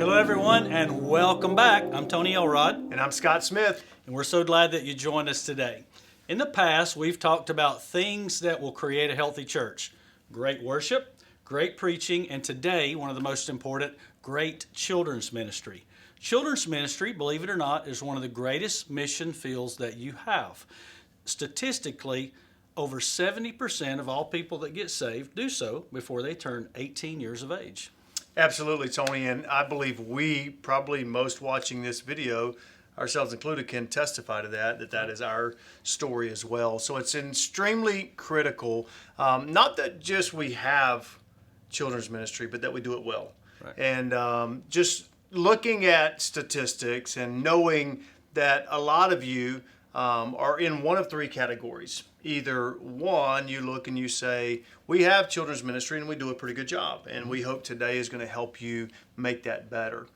Hello, everyone, and welcome back. I'm Tony Elrod, And I'm Scott Smith. and we're so glad that you joined us today. In the past, we've talked about things that will create a healthy church: great worship, great preaching, and today, one of the most important, great children's ministry. Children's ministry, believe it or not, is one of the greatest mission fields that you have. Statistically, over 70% of all people that get saved do so before they turn 18 years of age. Absolutely, Tony. And I believe we, probably most watching this video, ourselves included, can testify to that is our story as well. So it's extremely critical, not that just we have children's ministry, but that we do it well. Right. And just looking at statistics and knowing that a lot of you are in one of three categories. Either one, you look and you say, we have children's ministry and we do a pretty good job, and we hope today is going to help you make that better.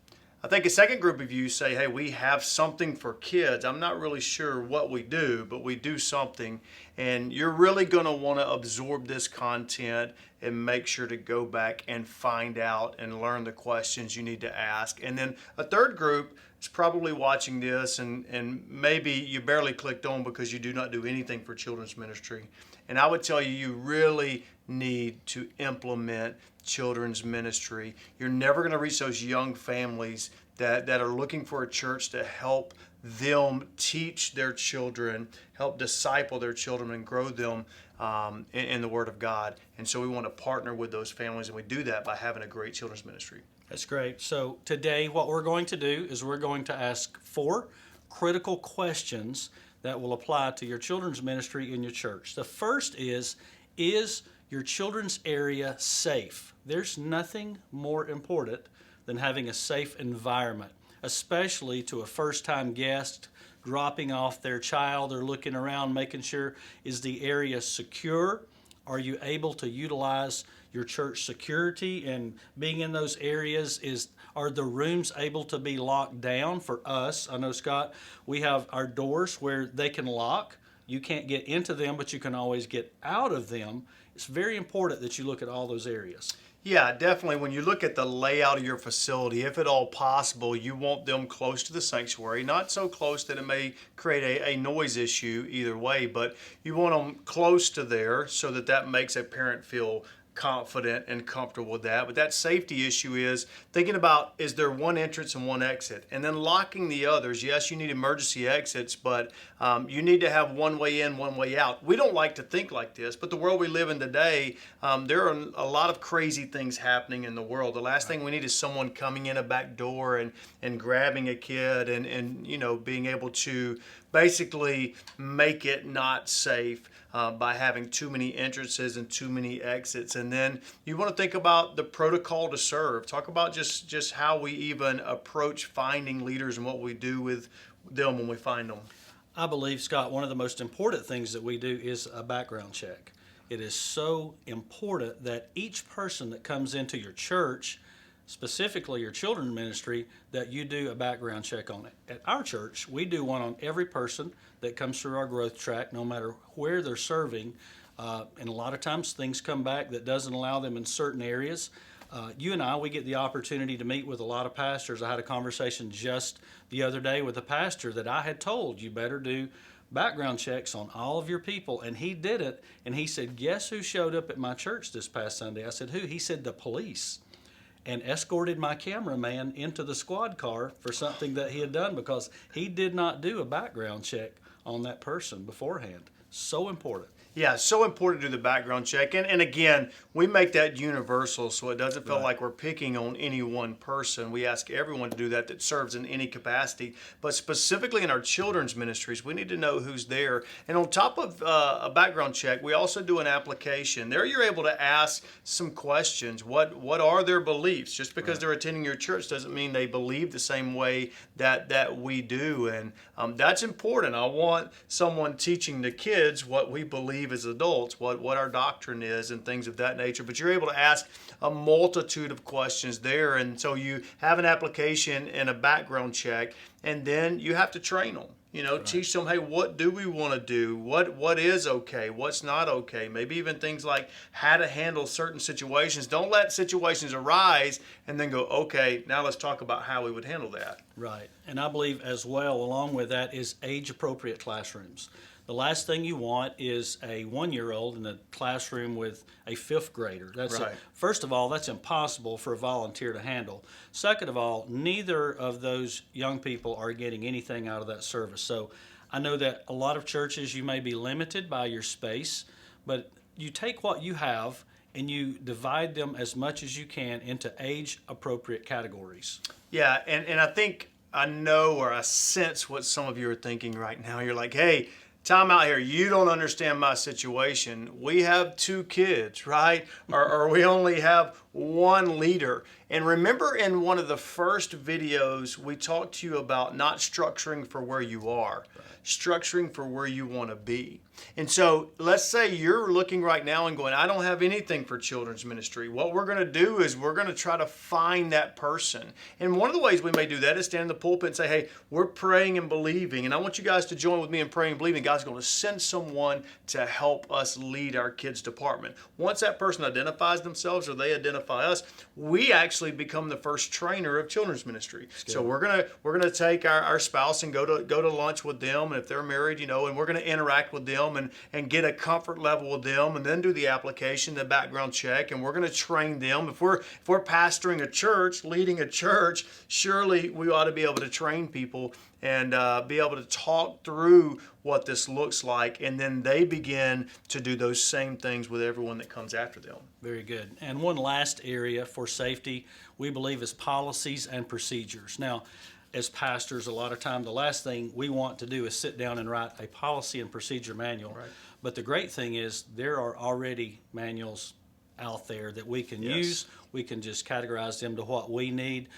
I think a second group of you say, hey, we have something for kids. I'm not really sure what we do, but we do something, and you're really going to want to absorb this content and make sure to go back and find out and learn the questions you need to ask. And then a third group is probably watching this and maybe you barely clicked on because you do not do anything for children's ministry. And I would tell you, you really need to implement children's ministry. You're never going to reach those young families that are looking for a church to help them teach their children, help disciple their children, and grow them in the Word of God. And so we want to partner with those families, and we do that by having a great children's ministry. That's great. So today what we're going to do is we're going to ask 4 critical questions that will apply to your children's ministry in your church. The first is your children's area safe? There's nothing more important than having a safe environment, especially to a first-time guest dropping off their child or looking around, making sure, is the area secure? Are you able to utilize your church security and being in those areas? Are the rooms able to be locked down? For us, I know, Scott, we have our doors where they can lock. You can't get into them, but you can always get out of them. It's very important that you look at all those areas. Yeah, definitely. When you look at the layout of your facility, if at all possible, you want them close to the sanctuary, not so close that it may create a noise issue either way, but you want them close to there so that makes a parent feel confident and comfortable with that. But that safety issue is thinking about, is there one entrance and one exit? And then locking the others. Yes, you need emergency exits, but you need to have one way in, one way out. We don't like to think like this, but the world we live in today, there are a lot of crazy things happening in the world. The last thing we need is someone coming in a back door and grabbing a kid and being able to basically make it not safe by having too many entrances and too many exits. And then you want to think about the protocol to serve. Talk about just how we even approach finding leaders and what we do with them when we find them. I believe, Scott, one of the most important things that we do is a background check. It is so important that each person that comes into your church, specifically your children's ministry, that you do a background check on it. At our church, we do one on every person that comes through our growth track, no matter where they're serving. And a lot of times things come back that doesn't allow them in certain areas. You and I, we get the opportunity to meet with a lot of pastors. I had a conversation just the other day with a pastor that I had told, you better do background checks on all of your people, and he did it. And he said, guess who showed up at my church this past Sunday? I said, who? He said, the police, and escorted my cameraman into the squad car for something that he had done because he did not do a background check on that person beforehand. So important. Yeah, it's so important to do the background check. And again, we make that universal so it doesn't feel like we're picking on any one person. We ask everyone to do that serves in any capacity. But specifically in our children's ministries, we need to know who's there. And on top of a background check, we also do an application. There you're able to ask some questions. What are their beliefs? Just because they're attending your church doesn't mean they believe the same way that we do. And that's important. I want someone teaching the kids what we believe as adults, what our doctrine is and things of that nature. But you're able to ask a multitude of questions there. And so you have an application and a background check, and then you have to train them. Teach them, hey, what do we want to do? What is okay? What's not okay? Maybe even things like how to handle certain situations. Don't let situations arise and then go, okay, now let's talk about how we would handle that. Right. And I believe as well, along with that, is age-appropriate classrooms. The last thing you want is a 1-year-old in a classroom with a 5th grader. Right. First of all, that's impossible for a volunteer to handle. Second of all, neither of those young people are getting anything out of that service. So I know that a lot of churches, you may be limited by your space, but you take what you have and you divide them as much as you can into age-appropriate categories. Yeah, and I think I know or I sense what some of you are thinking right now. You're like, hey, time out here. You don't understand my situation. We have 2 kids, right? Or we only have 1 leader. And remember in one of the first videos, we talked to you about not structuring for where you are, structuring for where you want to be. And so let's say you're looking right now and going, I don't have anything for children's ministry. What we're going to do is we're going to try to find that person. And one of the ways we may do that is stand in the pulpit and say, hey, we're praying and believing. And I want you guys to join with me in praying and believing. God's going to send someone to help us lead our kids department. Once that person identifies themselves or they identify us, we actually become the first trainer of children's ministry. So we're gonna take our spouse and go to lunch with them, and if they're married, and we're gonna interact with them and get a comfort level with them, and then do the application, the background check, and we're gonna train them. If we're pastoring a church, leading a church, surely we ought to be able to train people and be able to talk through what this looks like, and then they begin to do those same things with everyone that comes after them. Very good. And one last area for safety, we believe, is policies and procedures. Now, as pastors, a lot of time, the last thing we want to do is sit down and write a policy and procedure manual. Right. But the great thing is there are already manuals out there that we can use. We can just categorize them to what we need.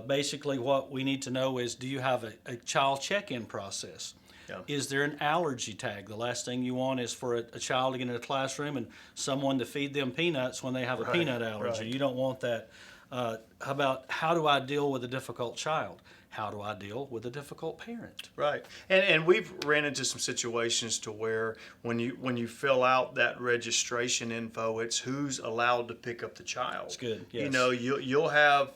Basically, what we need to know is, do you have a child check-in process? Yeah. Is there an allergy tag? The last thing you want is for a child to get in a classroom and someone to feed them peanuts when they have a peanut allergy. Right. You don't want that. How do I deal with a difficult child? How do I deal with a difficult parent? Right, and we've ran into some situations to where when you fill out that registration info, it's who's allowed to pick up the child. That's good. Yes. You'll have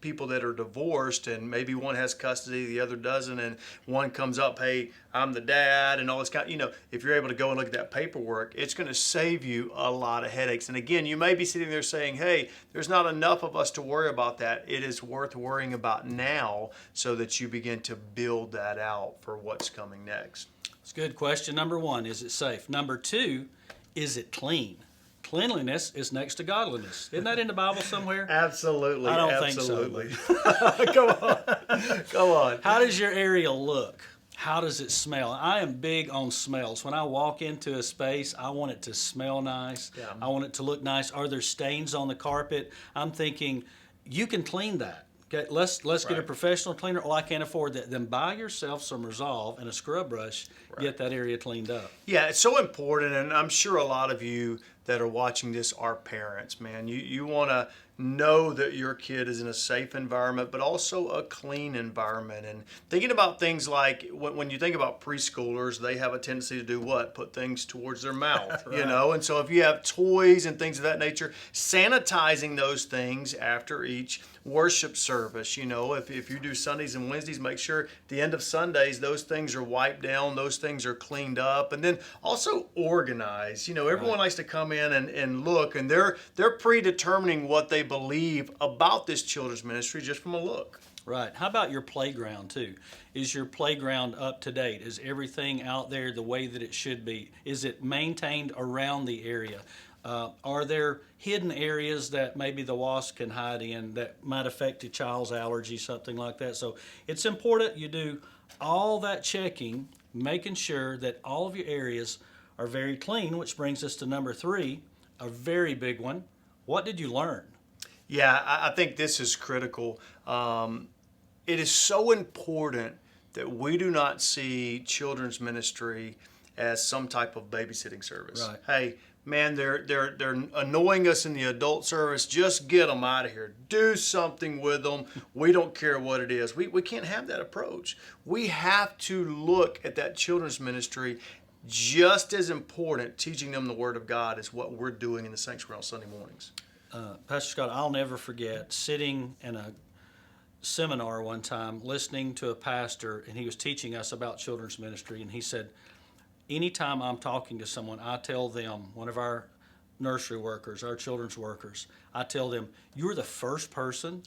people that are divorced, and maybe one has custody, the other doesn't, and one comes up, hey, I'm the dad, and all this kind. If you're able to go and look at that paperwork, it's going to save you a lot of headaches. And again, you may be sitting there saying, hey, there's not enough of us to worry about that. It is worth worrying about now, so that you begin to build that out for what's coming next. It's good. Question number 1, is it safe? Number 2, is it clean? Cleanliness is next to godliness. Isn't that in the Bible somewhere? Absolutely. I don't absolutely. think so. Go on. How does your area look? How does it smell? I am big on smells. When I walk into a space, I want it to smell nice. Yeah. I want it to look nice. Are there stains on the carpet? I'm thinking, you can clean that. Okay, let's get a professional cleaner. Oh, I can't afford that. Then buy yourself some Resolve and a scrub brush. Get that area cleaned up. Yeah, it's so important, and I'm sure a lot of you that are watching this are parents, man. You want to know that your kid is in a safe environment, but also a clean environment. And thinking about things like when you think about preschoolers, they have a tendency to do what? Put things towards their mouth, Right. And so if you have toys and things of that nature, sanitizing those things after each worship service, if you do Sundays and Wednesdays, make sure at the end of Sundays, those things are wiped down, those things are cleaned up, and then also organize. Everyone likes to come in and look, and they're predetermining what they believe about this children's ministry just from a look. Right. How about your playground too? Is your playground up to date? Is everything out there the way that it should be? Is it maintained around the area? Are there hidden areas that maybe the wasp can hide in that might affect a child's allergy, something like that? So it's important you do all that checking, making sure that all of your areas are very clean, which brings us to number 3, a very big one. What did you learn? Yeah, I think this is critical. It is so important that we do not see children's ministry as some type of babysitting service. Right. Hey, man, they're annoying us in the adult service. Just get them out of here. Do something with them. We don't care what it is. We can't have that approach. We have to look at that children's ministry just as important, teaching them the Word of God, as what we're doing in the sanctuary on Sunday mornings. Pastor Scott, I'll never forget sitting in a seminar one time, listening to a pastor, and he was teaching us about children's ministry, and he said, anytime I'm talking to someone, I tell them, one of our nursery workers, our children's workers, I tell them, you're the first person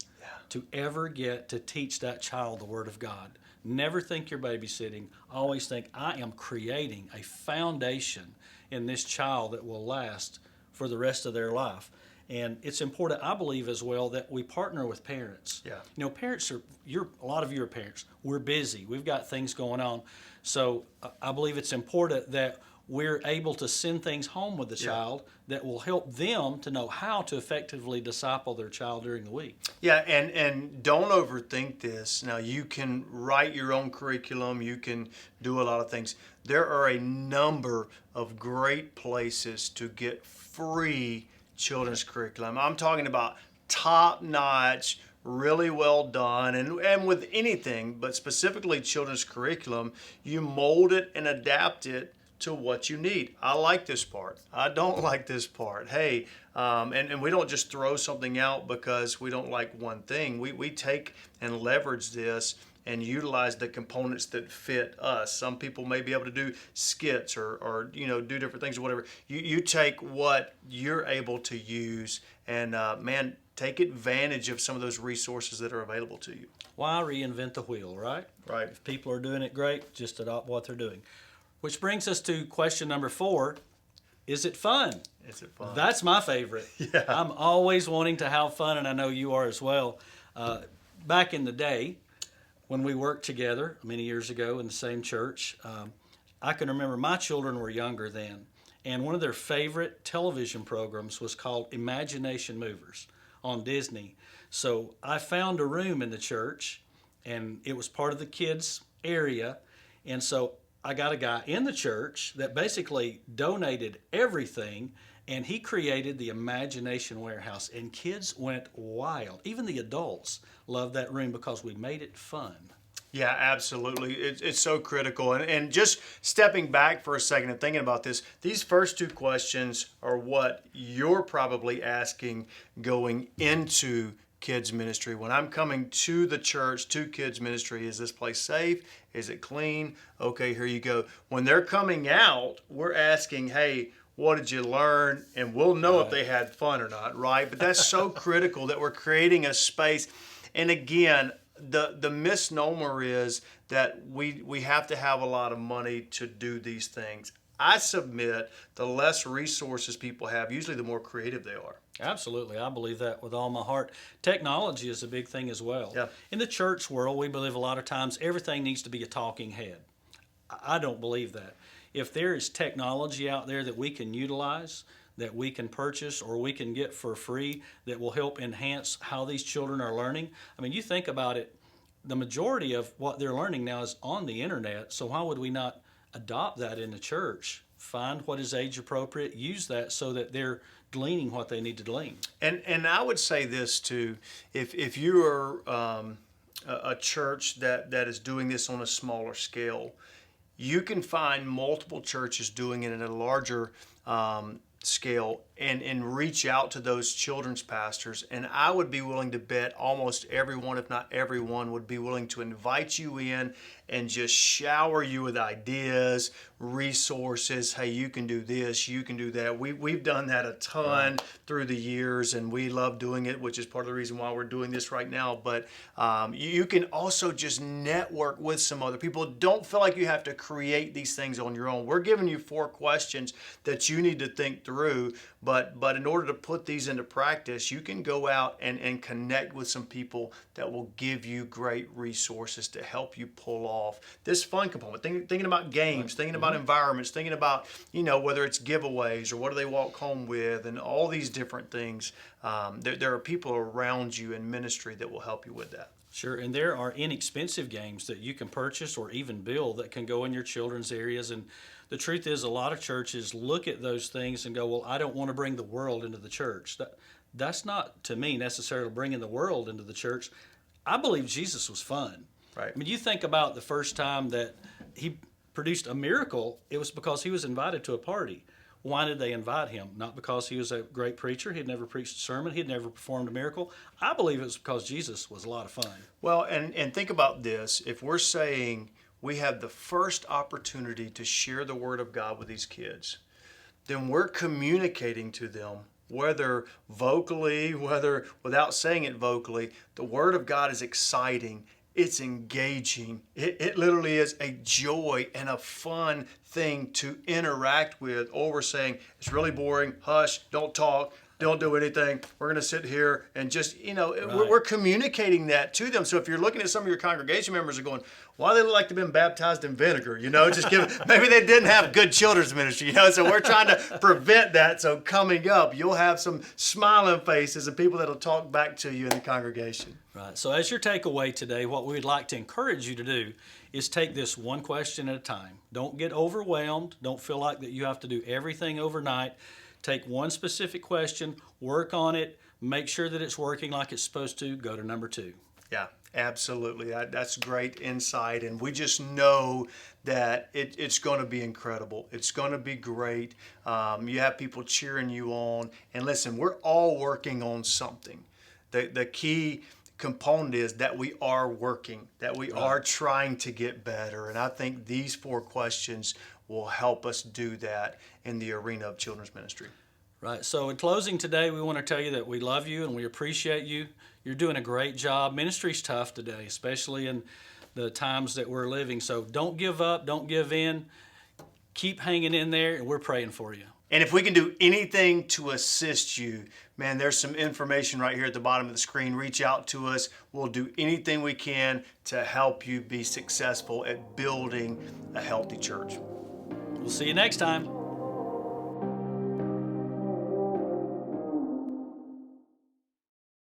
to ever get to teach that child the Word of God. Never think you're babysitting. Always think, I am creating a foundation in this child that will last for the rest of their life. And it's important, I believe, as well, that we partner with parents. Yeah. You know, parents are, a lot of you are parents. We're busy. We've got things going on. So I believe it's important that we're able to send things home with the child that will help them to know how to effectively disciple their child during the week. Yeah, and don't overthink this. Now, you can write your own curriculum. You can do a lot of things. There are a number of great places to get free children's curriculum. I'm talking about top-notch, really well done, and with anything, but specifically children's curriculum, you mold it and adapt it to what you need. I like this part. I don't like this part. Hey, and we don't just throw something out because we don't like one thing. We take and leverage this and utilize the components that fit us. Some people may be able to do skits or do different things or whatever. You take what you're able to use and man, take advantage of some of those resources that are available to you. Why reinvent the wheel, right? Right. If people are doing it great, just adopt what they're doing. Which brings us to question number 4. Is it fun? Is it fun? That's my favorite. Yeah. I'm always wanting to have fun, and I know you are as well. Back in the day, when we worked together many years ago in the same church, I can remember my children were younger then, and one of their favorite television programs was called Imagination Movers on Disney. So I found a room in the church, and it was part of the kids' area, and so I got a guy in the church that basically donated everything, and he created the Imagination Warehouse, and kids went wild. Even the adults loved that room because we made it fun. Yeah, absolutely. It's so critical. And just stepping back for a second and thinking about this, these first 2 questions are what you're probably asking going into kids ministry. When I'm coming to the church, to kids ministry, is this place safe? Is it clean? Okay, here you go. When they're coming out, we're asking, hey, what did you learn? And we'll know if they had fun or not, right? But that's so critical that we're creating a space. And again, the misnomer is that we have to have a lot of money to do these things. I submit the less resources people have, usually the more creative they are. Absolutely. I believe that with all my heart. Technology is a big thing as well. Yeah. In the church world, we believe a lot of times everything needs to be a talking head. I don't believe that. If there is technology out there that we can utilize, that we can purchase or we can get for free that will help enhance how these children are learning. I mean, you think about it, the majority of what they're learning now is on the internet, so why would we not adopt that in the church? Find what is age appropriate, use that so that they're gleaning what they need to glean. And I would say this too, if you are a church that is doing this on a smaller scale, you can find multiple churches doing it at a larger scale and reach out to those children's pastors. And I would be willing to bet almost everyone, if not everyone, would be willing to invite you in and just shower you with ideas, resources. Hey, you can do this, you can do that. We've done that a ton through the years, and we love doing it, which is part of the reason why we're doing this right now. But you can also just network with some other people. Don't feel like you have to create these things on your own. We're giving you 4 questions that you need to think through. But in order to put these into practice, you can go out and connect with some people that will give you great resources to help you pull off this fun component. Thinking about games, thinking about environments, thinking about, whether it's giveaways or what do they walk home with and all these different things. There are people around you in ministry that will help you with that. Sure, and there are inexpensive games that you can purchase or even build that can go in your children's areas. And the truth is, a lot of churches look at those things and go, well, I don't want to bring the world into the church. That's not, to me, necessarily bringing the world into the church. I believe Jesus was fun. Right. I mean, you think about the first time that he produced a miracle, it was because he was invited to a party. Why did they invite him? Not because he was a great preacher. He'd never preached a sermon. He'd never performed a miracle. I believe it was because Jesus was a lot of fun. Well, and think about this. If we're saying we have the first opportunity to share the Word of God with these kids, then we're communicating to them, whether vocally, whether without saying it vocally, the Word of God is exciting. It's engaging. It literally is a joy and a fun thing to interact with. Or we're saying, it's really boring, hush, don't talk, don't do anything. We're going to sit here and just, we're communicating that to them. So if you're looking at some of your congregation members are going, why they look like they've been baptized in vinegar, maybe they didn't have good children's ministry, so we're trying to prevent that. So coming up, you'll have some smiling faces and people that'll talk back to you in the congregation. Right. So as your takeaway today, what we would like to encourage you to do is take this one question at a time. Don't get overwhelmed. Don't feel like that you have to do everything overnight. Take one specific question, work on it, make sure that it's working like it's supposed to, go to number 2. Yeah, absolutely. That's great insight. And we just know that it's going to be incredible. It's going to be great. You have people cheering you on. And listen, we're all working on something. The key component is that we are working, that we are trying to get better. And I think these 4 questions will help us do that in the arena of children's ministry. Right. So in closing today, we want to tell you that we love you and we appreciate you. You're doing a great job. Ministry's tough today, especially in the times that we're living. So don't give up. Don't give in. Keep hanging in there, and we're praying for you. And if we can do anything to assist you, man, there's some information right here at the bottom of the screen. Reach out to us. We'll do anything we can to help you be successful at building a healthy church. We'll see you next time.